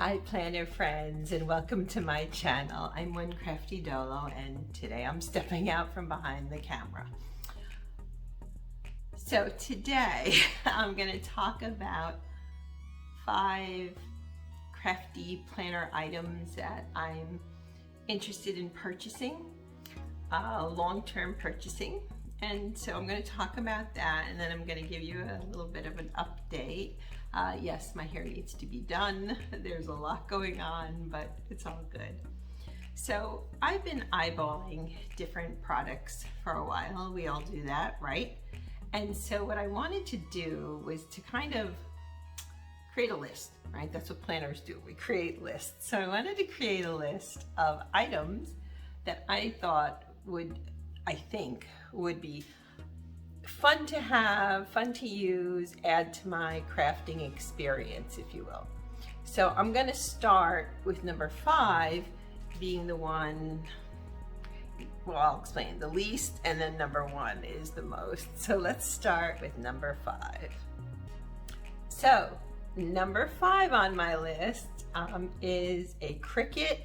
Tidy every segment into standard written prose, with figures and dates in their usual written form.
Hi planner friends, and welcome to my channel. I'm one Crafty Dolo, and today I'm stepping out from behind the camera. So today I'm going to talk about 5 crafty planner items that I'm interested in purchasing, long-term purchasing. And so I'm going to talk about that, and then I'm going to give you a little bit of an update. Yes, my hair needs to be done. There's a lot going on, but it's all good. So I've been eyeballing different products for a while. We all do that, right? And so what I wanted to do was to kind of create a list, right? That's what planners do. We create lists. So I wanted to create a list of items that I thought I think would be fun to have, fun to use, add to my crafting experience, if you will. So I'm going to start with number 5 being the one, well, I'll explain, the least, and then number 1 is the most. So let's start with number 5. So number 5 on my list is a Cricut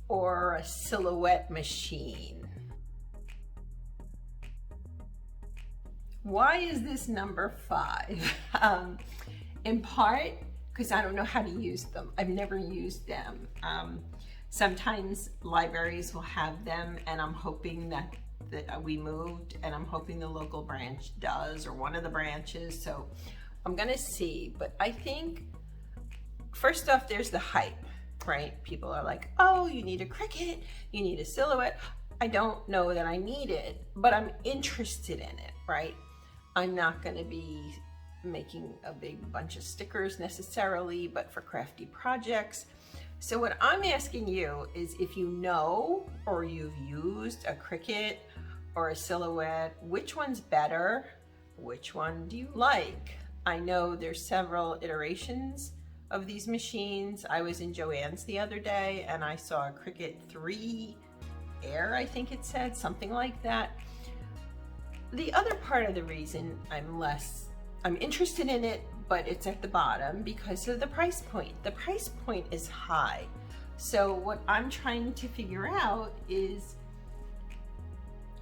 or a silhouette machine. Why is this number 5? In part because I don't know how to use them. I've never used them. Sometimes libraries will have them, and I'm hoping that we moved, and I'm hoping the local branch does, or one of the branches, so I'm gonna see. But I think, first off, there's the hype, right? People are like, oh, you need a Cricut, you need a silhouette. I don't know that I need it, but I'm interested in it, right? I'm not going to be making a big bunch of stickers necessarily, but for crafty projects. So what I'm asking you is, if you know or you've used a Cricut or a silhouette, which one's better? Which one do you like? I know there's several iterations of these machines. I was in Joann's the other day and I saw a Cricut 3 Air, I think it said, something like that. The other part of the reason I'm interested in it, but it's at the bottom, because of the price point. The price point is high. So what I'm trying to figure out is,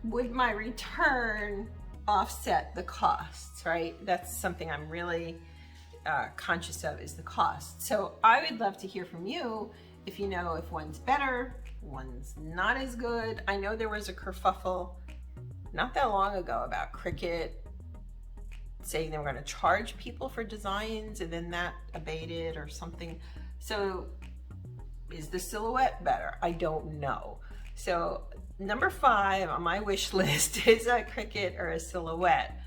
would my return offset the costs, right? That's something I'm really conscious of, is the cost. So I would love to hear from you if you know if one's better, one's not as good. I know there was a kerfuffle not that long ago about Cricut saying they were going to charge people for designs, and then that abated or something. So is the silhouette better? I don't know. So number 5 on my wish list is a Cricut or a silhouette.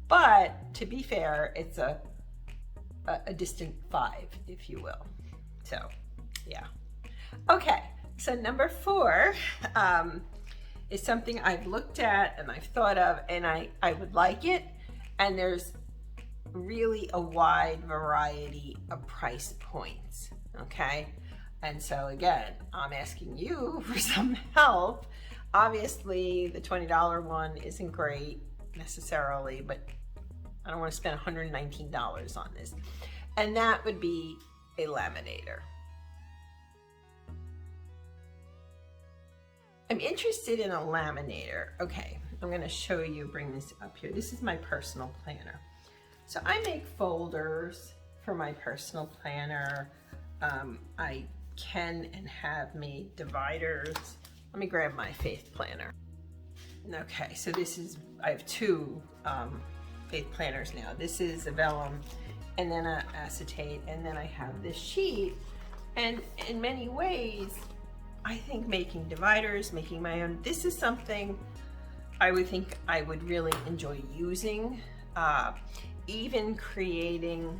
But to be fair, it's a distant 5, if you will. So yeah. Okay, so number 4 is something I've looked at and I've thought of, and I would like it, and there's really a wide variety of price points, okay? And so again, I'm asking you for some help. Obviously, the $20 one isn't great necessarily, but I don't want to spend $119 on this. And that would be a laminator. I'm interested in a laminator. Okay, I'm going to show you, bring this up here. This is my personal planner. So I make folders for my personal planner. I can and have made dividers. Let me grab my faith planner. Okay, so I have 2 faith planners now. This is a vellum and then an acetate, and then I have this sheet. And in many ways, I think making dividers, making my own, this is something I would think I would really enjoy using. Even creating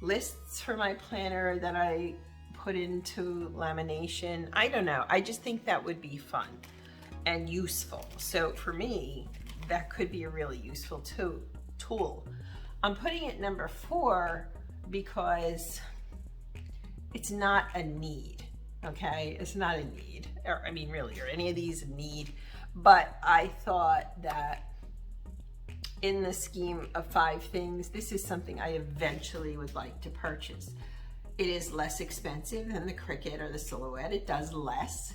lists for my planner that I put into lamination. I don't know, I just think that would be fun and useful. So for me, that could be a really useful tool. I'm putting it number 4 because it's not a need. Okay, it's not a need, or I mean, really, are any of these a need? But I thought that in the scheme of 5 things, this is something I eventually would like to purchase. It is less expensive than the Cricut or the Silhouette. It does less,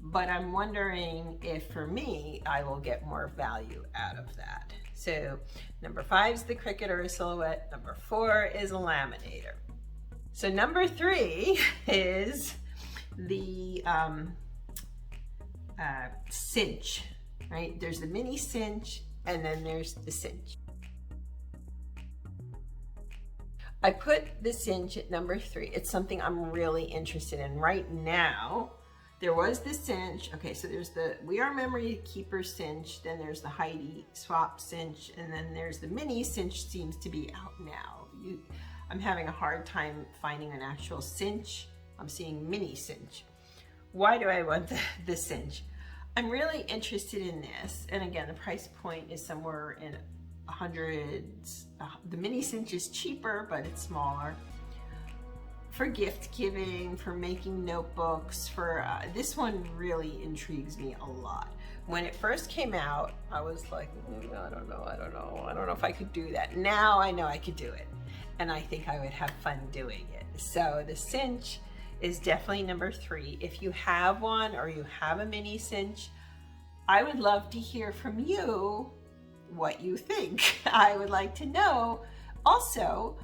but I'm wondering if for me, I will get more value out of that. So number 5 is the Cricut or a Silhouette. Number 4 is a laminator. So number 3 is the cinch, right? There's the mini cinch and then there's the cinch. I put the cinch at number 3. It's something I'm really interested in right now. There was the cinch. Okay, so there's the We Are Memory Keeper cinch, then there's the Heidi Swap cinch, and then there's the mini cinch seems to be out now. I'm having a hard time finding an actual cinch. I'm seeing mini cinch. Why do I want the cinch? I'm really interested in this, and again, the price point is somewhere in hundreds. The mini cinch is cheaper, but it's smaller. For gift giving, for making notebooks, for this one really intrigues me a lot. When it first came out, I was like, I don't know if I could do that. Now I know I could do it, and I think I would have fun doing it. So the cinch is definitely number 3. If you have one or you have a mini cinch, I would love to hear from you what you think. I would like to know. Also,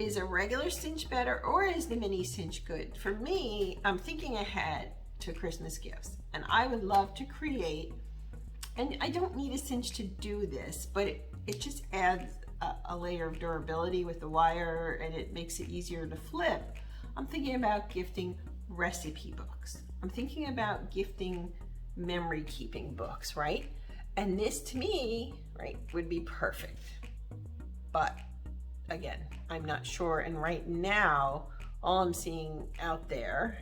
is a regular cinch better or is the mini cinch good? For me, I'm thinking ahead to Christmas gifts, and I would love to create, and I don't need a cinch to do this, but it just adds a layer of durability with the wire, and it makes it easier to flip. I'm thinking about gifting recipe books. I'm thinking about gifting memory keeping books, right? And this to me, right, would be perfect. But again, I'm not sure. And right now, all I'm seeing out there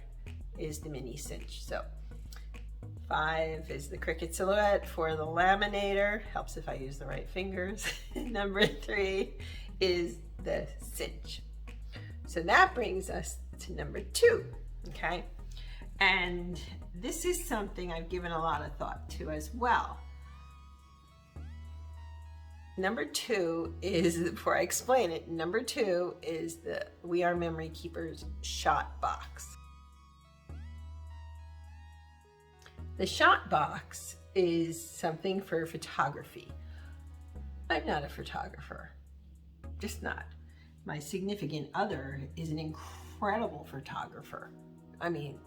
is the mini cinch. So 5 is the Cricut Silhouette. 4, the laminator. Helps if I use the right fingers. Number 3 is the cinch. So that brings us to number 2, okay? And this is something I've given a lot of thought to as well. Number 2 is, before I explain it, number 2 is the We Are Memory Keepers shot box. The shot box is something for photography. I'm not a photographer, just not. My significant other is an incredible photographer. I mean,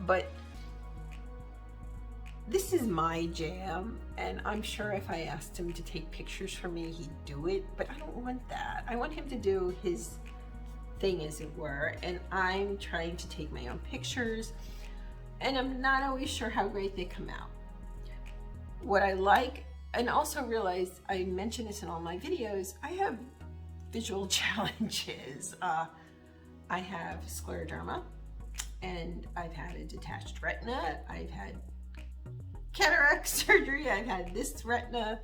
but this is my jam, and I'm sure if I asked him to take pictures for me, he'd do it, but I don't want that. I want him to do his thing, as it were, and I'm trying to take my own pictures, and I'm not always sure how great they come out. What I like, and also realize, I mention this in all my videos, I have visual challenges. I have scleroderma, and I've had a detached retina. I've had cataract surgery. I've had this retina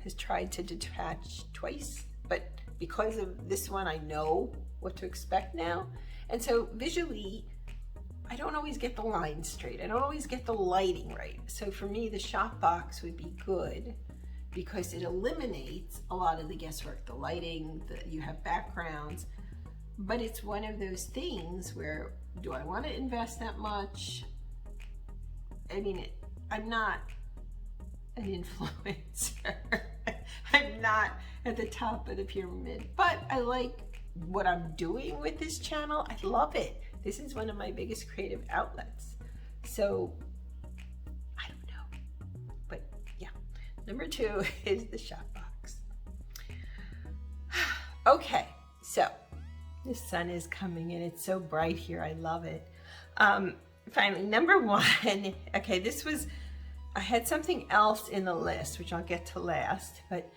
has tried to detach twice, but because of this one, I know what to expect now. And so visually, I don't always get the lines straight. I don't always get the lighting right. So for me, the shot box would be good because it eliminates a lot of the guesswork, the lighting, you have backgrounds, but it's one of those things where, do I want to invest that much? I mean, I'm not an influencer. I'm not at the top of the pyramid, but I like what I'm doing with this channel. I love it. This is one of my biggest creative outlets. So I don't know, but yeah. Number 2 is the shot box. Okay, so the sun is coming in. It's so bright here. I love it. Finally, number 1. Okay, this was, I had something else in the list, which I'll get to last, but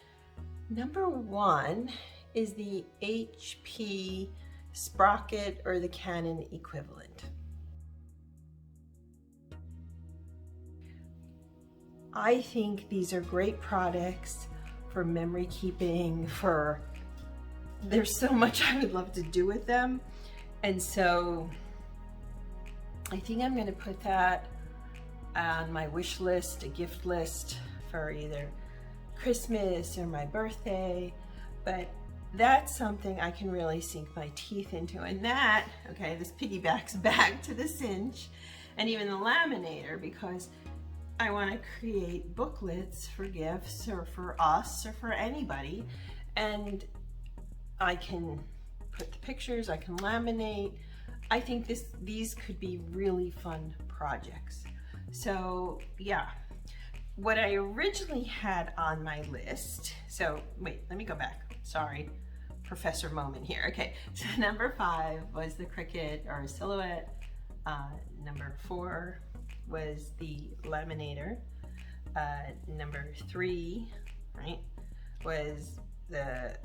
number 1 is the HP Sprocket or the Canon equivalent. I think these are great products for memory keeping, there's so much I would love to do with them. And so I think I'm gonna put that on my wish list, a gift list for either Christmas or my birthday. But that's something I can really sink my teeth into. And that, okay, this piggybacks back to the cinch and even the laminator, because I want to create booklets for gifts or for us or for anybody. And I can put the pictures, I can laminate. I think these could be really fun projects. So yeah, what I originally had on my list, so wait, let me go back. Sorry, professor moment here. Okay, so number 5 was the Cricut or silhouette. Number 4 was the laminator. Number 3, right, was the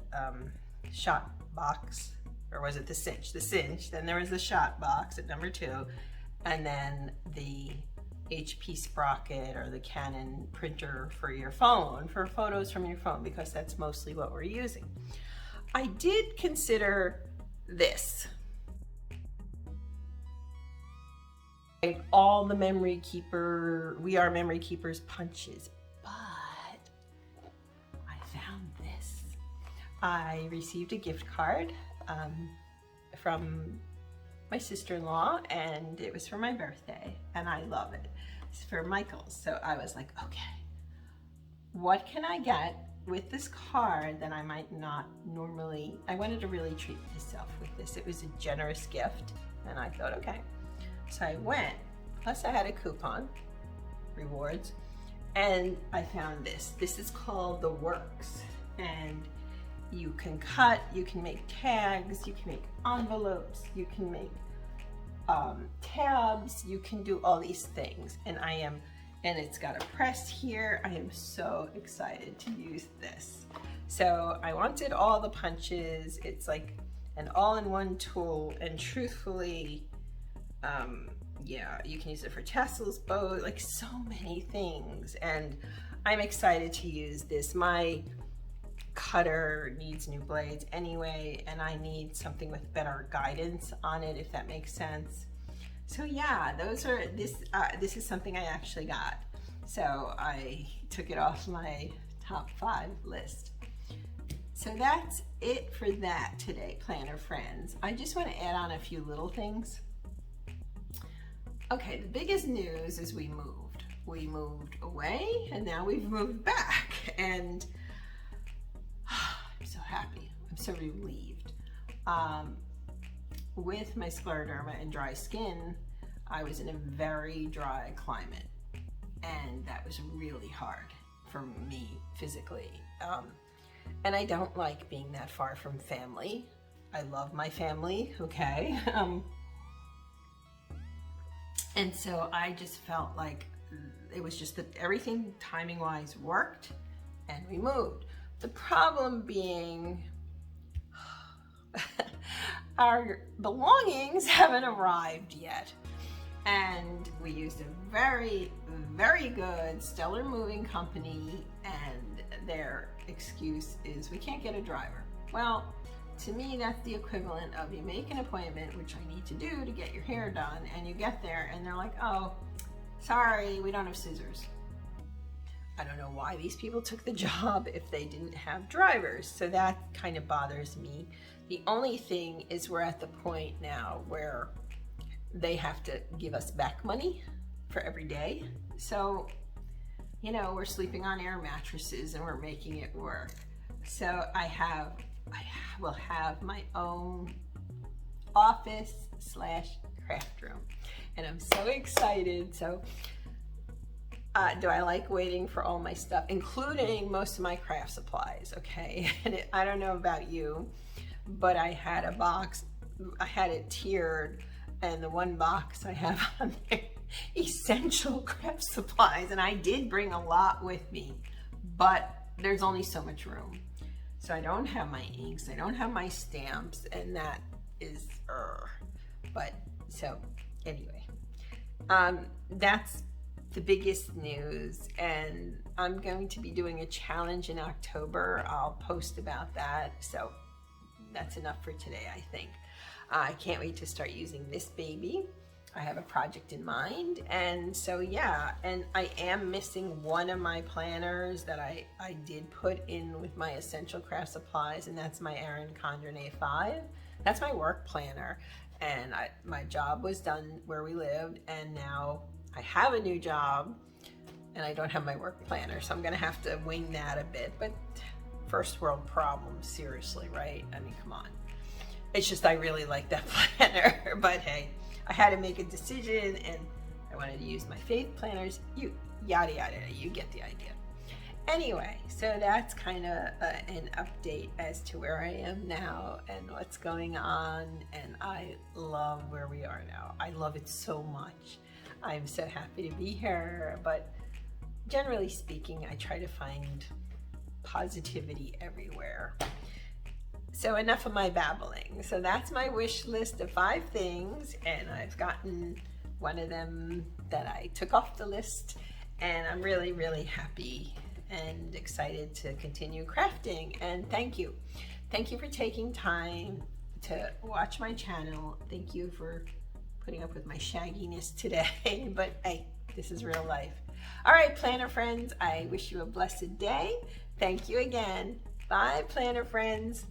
shot box, or was it the cinch? The cinch. Then there was the shot box at number 2, and then the HP sprocket or the Canon printer for your phone, for photos from your phone, because that's mostly what we're using. I did consider this. All the memory keeper, We Are Memory Keepers punches, but I found this. I received a gift card from my sister-in-law, and it was for my birthday, and I love it. It's for Michael's. So I was like, okay, what can I get with this card that I might not normally? I wanted to really treat myself with this. It was a generous gift, and I thought, okay. So I went, plus I had a coupon, rewards, and I found this. This is called The Works, and you can cut, you can make tags, you can make envelopes, you can make tabs, you can do all these things. And it's got a press here. I am so excited to use this. So I wanted all the punches. It's like an all-in-one tool, and truthfully, yeah, you can use it for tassels, bows, like so many things. And I'm excited to use this. My cutter needs new blades anyway, and I need something with better guidance on it, if that makes sense. So yeah, this is something I actually got. So I took it off my top 5 list. So that's it for that today, planner friends. I just want to add on a few little things. Okay, the biggest news is we moved. We moved away, and now we've moved back, and I'm so happy. I'm so relieved. With my scleroderma and dry skin, I was in a very dry climate, and that was really hard for me physically. And I don't like being that far from family. I love my family, okay? And so I just felt like it was just that everything timing-wise worked, and we moved. The problem being our belongings haven't arrived yet. And we used a very, very good stellar moving company, and their excuse is we can't get a driver. Well, to me, that's the equivalent of you make an appointment, which I need to do to get your hair done, and you get there and they're like, oh, sorry, we don't have scissors. I don't know why these people took the job if they didn't have drivers. So that kind of bothers me. The only thing is we're at the point now where they have to give us back money for every day. So, you know, we're sleeping on air mattresses and we're making it work. So I will have my own office / craft room, and I'm so excited. So do I like waiting for all my stuff, including most of my craft supplies, okay? And I don't know about you, but I had a box, I had it tiered, and the one box I have on there, essential craft supplies, and I did bring a lot with me, but there's only so much room. So I don't have my inks, I don't have my stamps, and that is, but so anyway, that's the biggest news, and I'm going to be doing a challenge in October. I'll post about that. So that's enough for today, I think. I can't wait to start using this baby. I have a project in mind. And so yeah, and I am missing one of my planners that I did put in with my essential craft supplies, and that's my Erin Condren A5. That's my work planner. And my job was done where we lived, and now I have a new job and I don't have my work planner, so I'm gonna have to wing that a bit. But first world problems, seriously, right? I mean, come on. It's just I really like that planner, but hey, I had to make a decision, and I wanted to use my faith planners. Yada yada, you get the idea. Anyway, so that's kind of an update as to where I am now and what's going on, and I love where we are now. I love it so much. I'm so happy to be here, but generally speaking, I try to find positivity everywhere. So enough of my babbling. So that's my wish list of 5 things, and I've gotten one of them that I took off the list, and I'm really, really happy and excited to continue crafting. And thank you. Thank you for taking time to watch my channel. Thank you for putting up with my shagginess today, but hey, this is real life. All right, planner friends, I wish you a blessed day. Thank you again. Bye, planner friends.